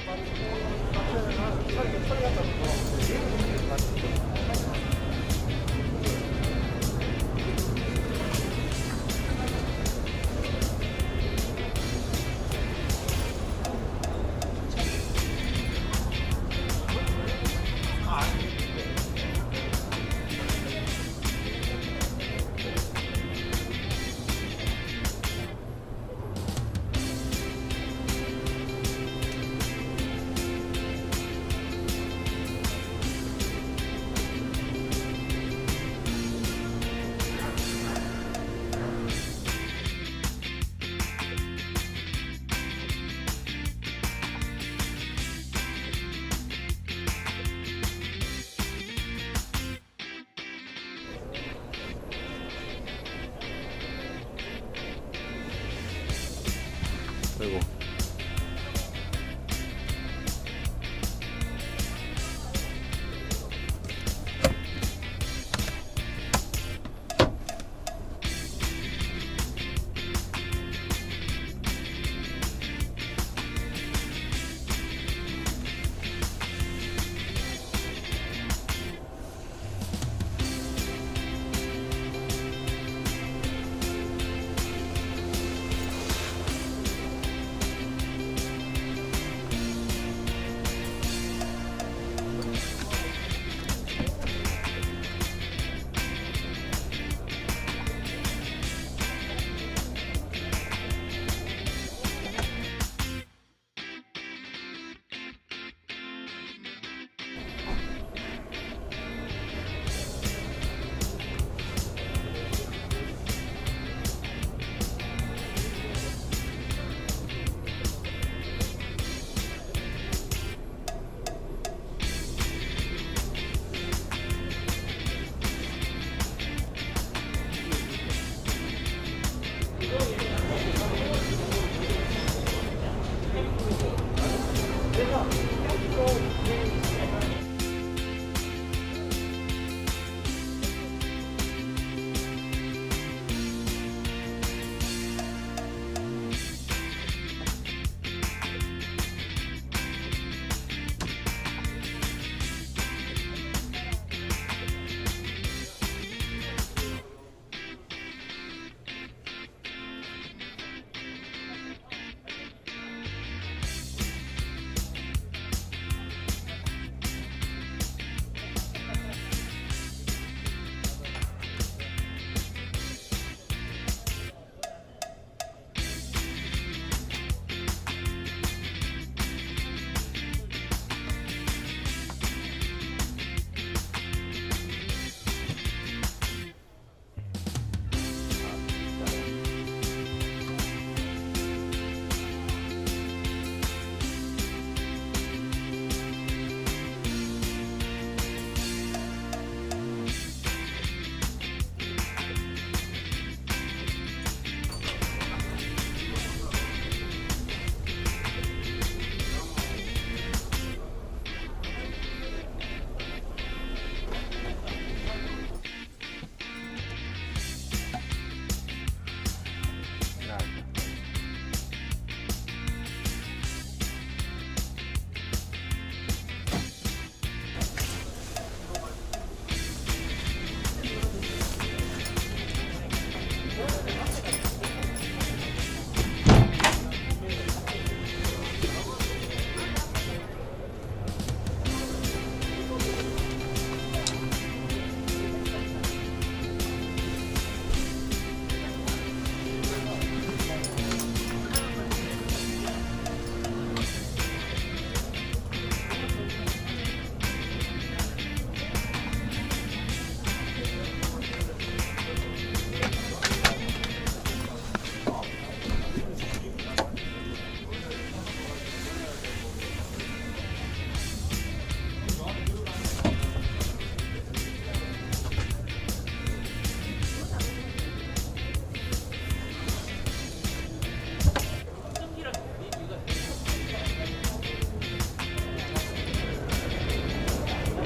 아이고.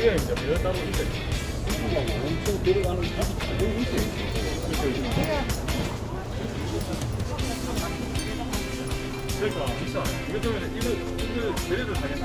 이게 이제 배어 따로 있대. 엄청 들어가는 탑이 잘 되고 있어요. 그러니까 이거 때문에 이거 제대로 가겠다.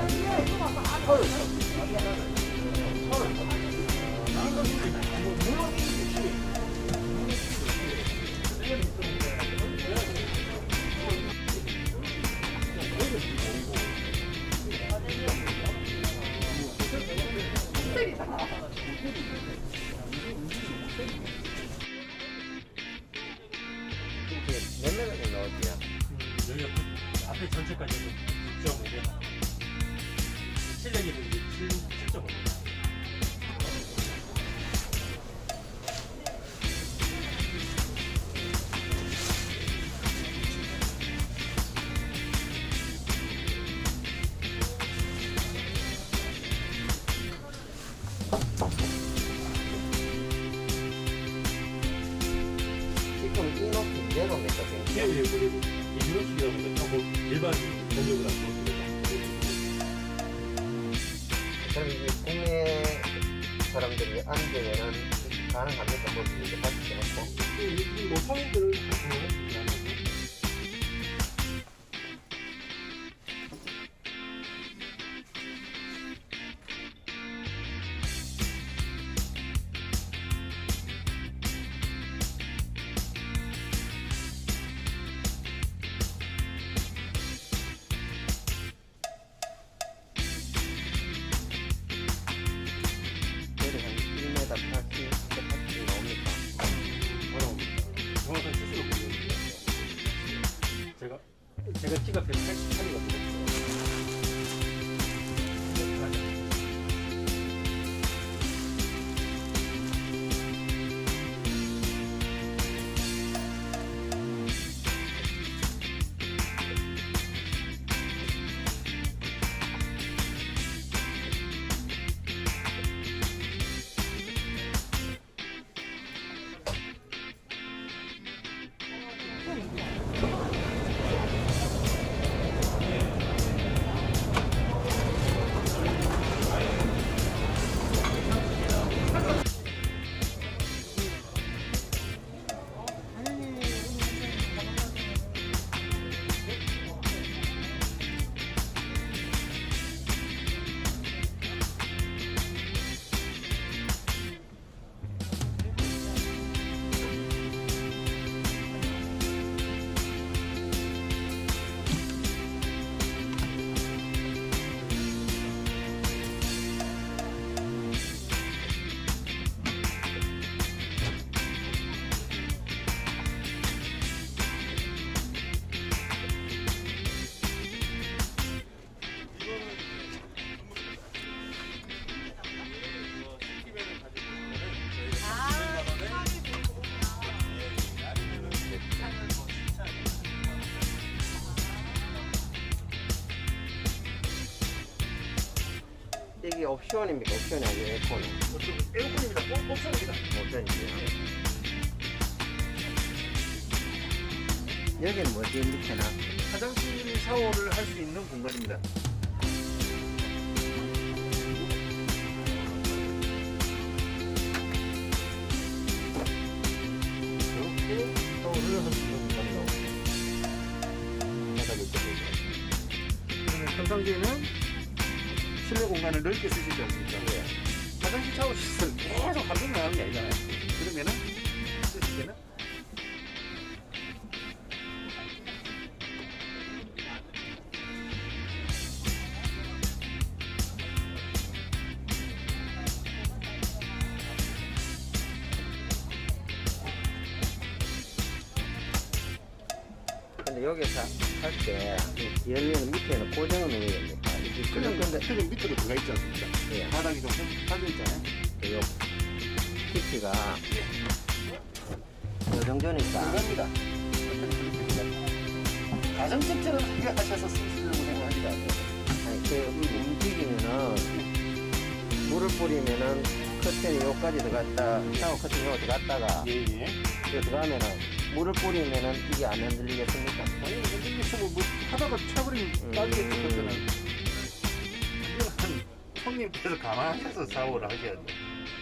몇 메가까지 나올게요? 여기 앞에 전체까지 6.5개. 실력이 7.5개. 지금 이 높이 내려옵니까? 예, 그리고 이 유럽식이라고 하면 뭐 일반 전력을 안 쓰고 그럼 이 국내 사람들이 앉으면은 가능합니까? 뭐 이렇게 같이 해놓고 뭐 성인들은 같은 그래도 한 1m 80, 80 나옵니까? 정확한 수수로 모르겠는데 제가 키가 188이거든요. 이게 옵션입니까? 옵션이 아니고 에코는? 에어컨입니다. 옵션입니다. 옵션이고요. 여기는 뭐지? 밑에나? 화장실 샤워를 할 수 있는 공간입니다. 이렇게 샤워를 할 수 있는 공간이 나옵니다. 바닥을 뜯어서. 그러면 평상시에는 실내 공간을 넓게 쓰시지 않습니까? 예. 화장실 샤워 시설 계속 한 번만 하는 게 아니잖아요. 그러면은 쓰실 때는 근데 여기서 할 때 열리는 밑에는 고정을 넣어야 됩니까? 이게 그런 건데 틀린 밑으로 들어가 있지 않습니까? 예. 바닥이 좀 파져 있잖아요. 요 깊이가 요 정도니까 들어갑니다. 가정집처럼 생각하셔서 쓰시려고 생각합니다. 아니 그 움직이면은 물을 뿌리면은 커튼이 요까지 들어갔다 샤워 커튼이 요 들어갔다가 예예. 요 들어가면은 물을 뿌리면은 이게 안 흔들리겠습니까? 아니 근데 뭐 하다가 차버리면 빠지겠죠 그때는. 이건 손님께서 감안하셔서 샤워를 하셔야 돼요.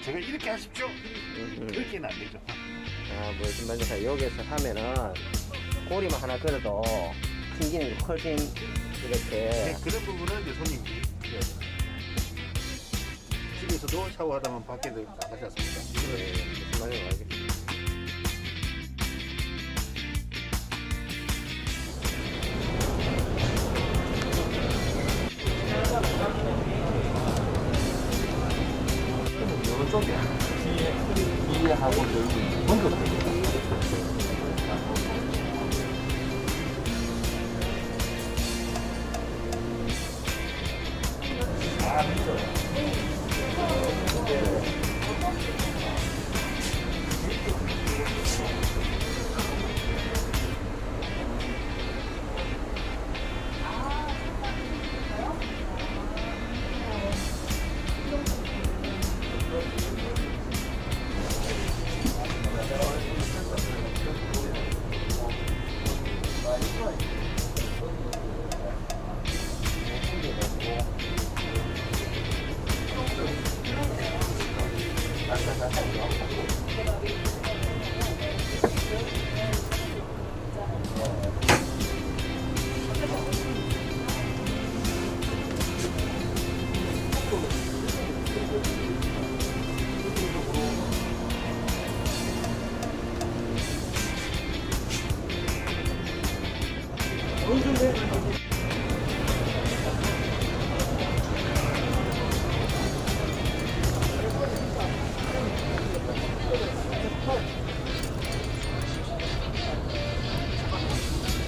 제가 이렇게 하십시오. 그렇게는 안 되죠. 아 무슨 말인지 여기서 하면은 고리만 하나 걸어도 튕기는 거, 커진 이렇게. 네, 그런 부분은 이제 손님이 해야 돼요. 집에서도 샤워하다만 밖에 나가지 않습니까? 네, 무슨 말인지 알겠습니다. 어느 쪽에 뒤에하고 여기 공격하게.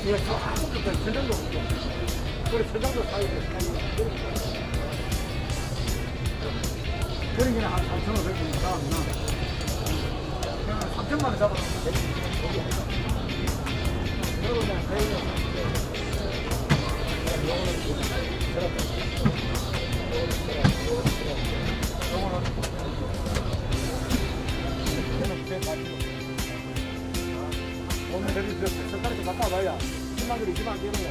예, 저 아무것도 세정도 없고. 우리 세정도 사야 돼. 그런 게는 한 3,500원 나왔나? 그냥 3천만 원 잡아놓으면 돼. 그러고 그냥 대여. 오늘 저기 석가래서 바꿔봐야 10만 그리 2만 되는 거야.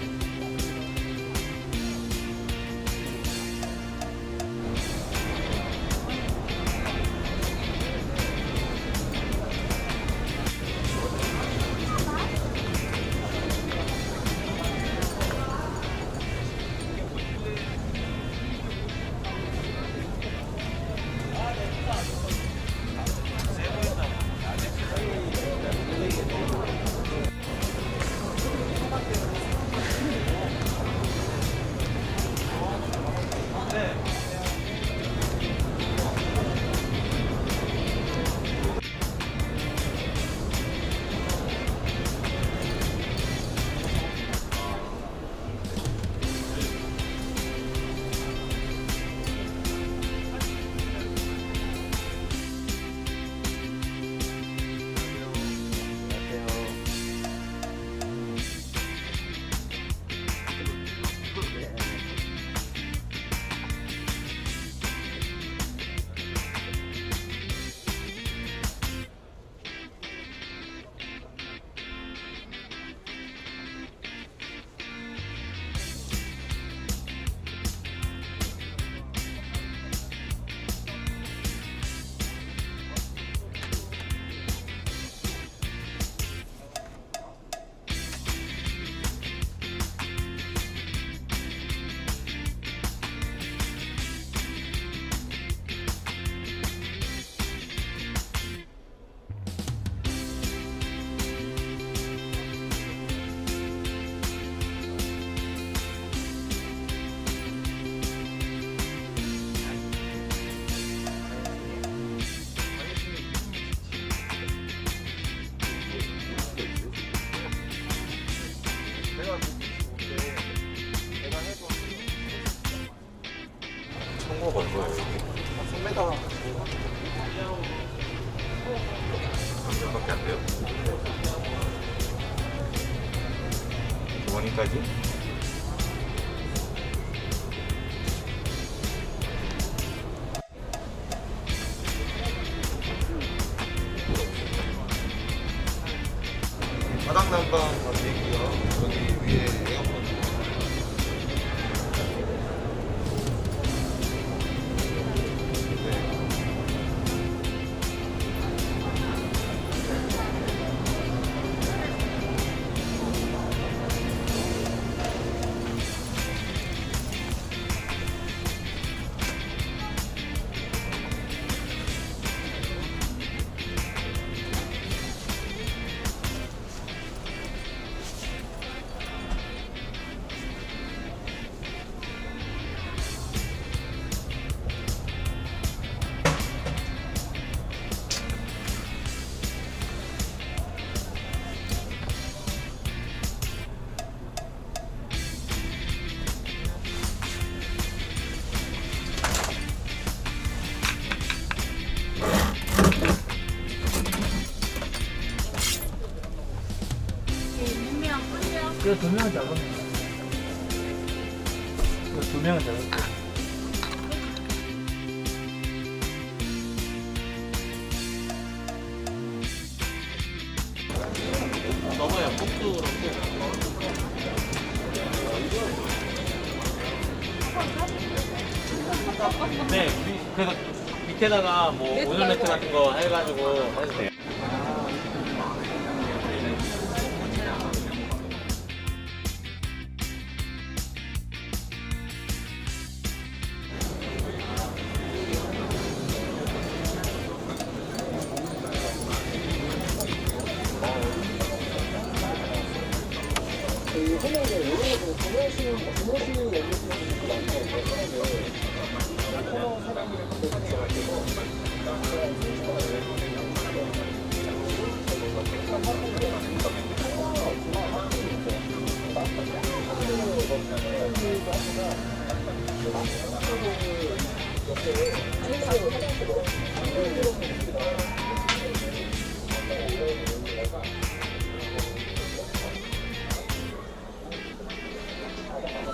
청구가 얼마예요? 3m. 3점밖에 안 돼요? 주머니까지? 바닥 난방 돼 있고요. 여기 위에 에어컨. 이거 2명은 작은 이거 2명은 작은 거. 넘어야 폭도 그렇고. 네, 그래서 밑에다가 뭐 오늘 매트 같은 거 해가지고 해도 돼요.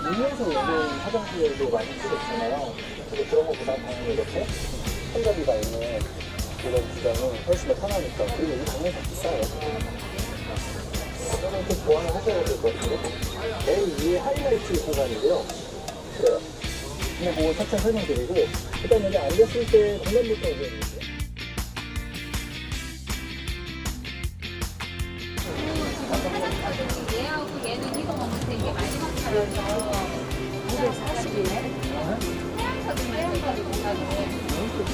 울면서 요즘 화장실도 많이 쓰고 있잖아요. 근데 그런 것보다 당연히 이렇게 손잡이가 있는 그런 구장은 훨씬 더 편하니까. 그리고 이 당연히 더 비싸요. 저는 좀 보완을 하셔야 될 것 같은데. 맨 위에 하이라이트 공간인데요. 그래요. 그냥 그거 차차 설명드리고, 일단 여기 앉았을 때 공간부터 오고 있는데. 얘하고 얘는 이거 먹는데 이게 마지막 차라서 940이네? 태양차도 태양차도 못하는데 이거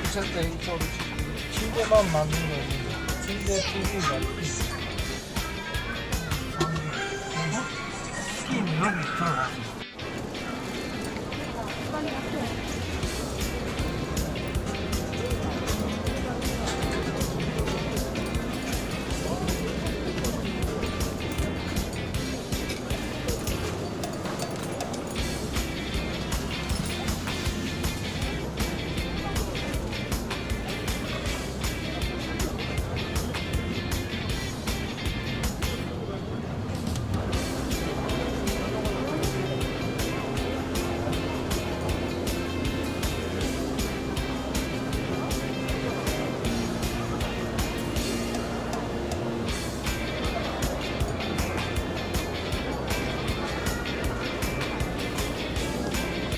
괜찮다. 괜찮다. 침대만 맞는 거지. 침대 TV 맞지. 스킨 여기 들어가.